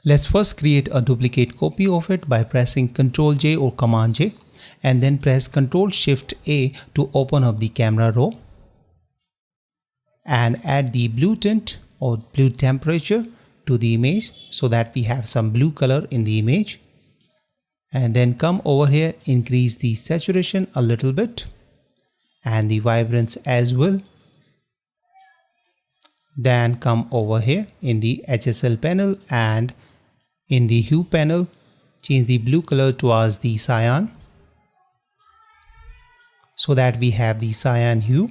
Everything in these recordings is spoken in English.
Let's first create a duplicate copy of it by pressing Ctrl J or Command J, and then press Ctrl Shift A to open up the camera raw and add the blue tint or blue temperature to the image so that we have some blue color in the image. And then come over here, increase the saturation a little bit and the vibrance as well. Then come over here in the HSL panel and in the hue panel, change the blue color towards the cyan so that we have the cyan hue,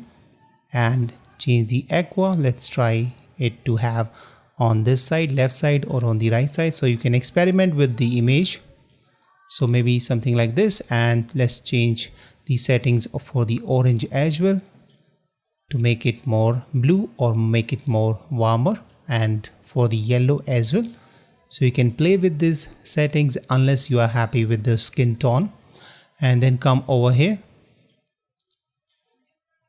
and change the aqua. Let's try it to have on this side, left side, or on the right side, so you can experiment with the image. So maybe something like this, and let's change the settings for the orange as well to make it more blue or make it more warmer, and for the yellow as well. So you can play with these settings unless you are happy with the skin tone. And then come over here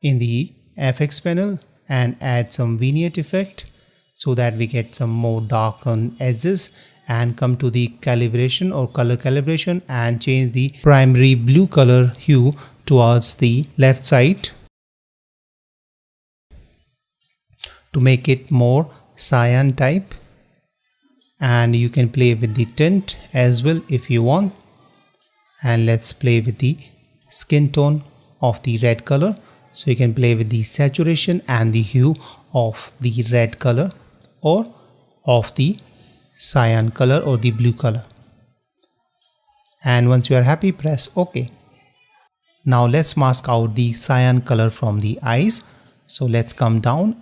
in the FX panel and add some vignette effect so that we get some more darkened edges, and come to the calibration or color calibration and change the primary blue color hue towards the left side to make it more cyan type. And you can play with the tint as well if you want. And let's play with the skin tone of the red color. So you can play with the saturation and the hue of the red color or of the cyan color or the blue color. And once you are happy, press OK. Now let's mask out the cyan color from the eyes. So let's come down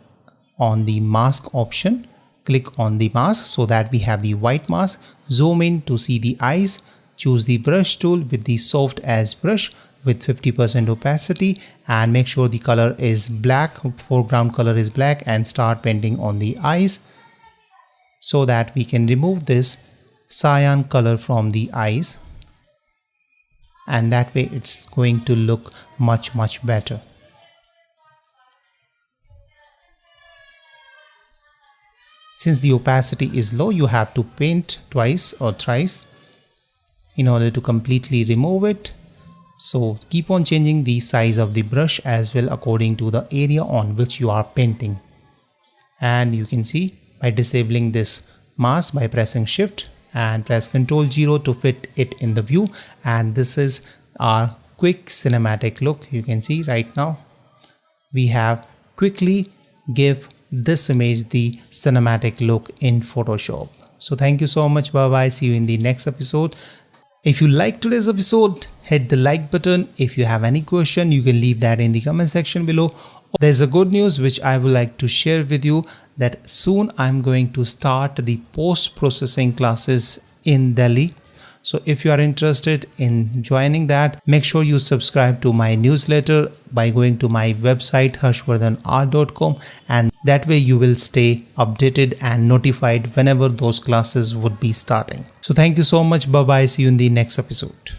on the mask option. Click on the mask so that we have the white mask. Zoom in to see the eyes. Choose the brush tool with the soft edge brush with 50% opacity, and make sure the color is black, foreground color is black, and start painting on the eyes so that we can remove this cyan color from the eyes, and that way it's going to look much better. Since the opacity is low, you have to paint twice or thrice in order to completely remove it. So keep on changing the size of the brush as well according to the area on which you are painting. And you can see by disabling this mask by pressing Shift and press Ctrl 0 to fit it in the view. And this is our quick cinematic look. You can see right now we have quickly give this image the cinematic look in Photoshop. So thank you so much. Bye bye. See you in the next episode. If you liked today's episode, hit the like button. If you have any question, you can leave that in the comment section below. There's a good news which I would like to share with you, that soon I'm going to start the post-processing classes in Delhi. So if you are interested in joining that, make sure you subscribe to my newsletter by going to my website HarshVardhanArt.com, and that way you will stay updated and notified whenever those classes would be starting. So thank you so much. Bye bye. See you in the next episode.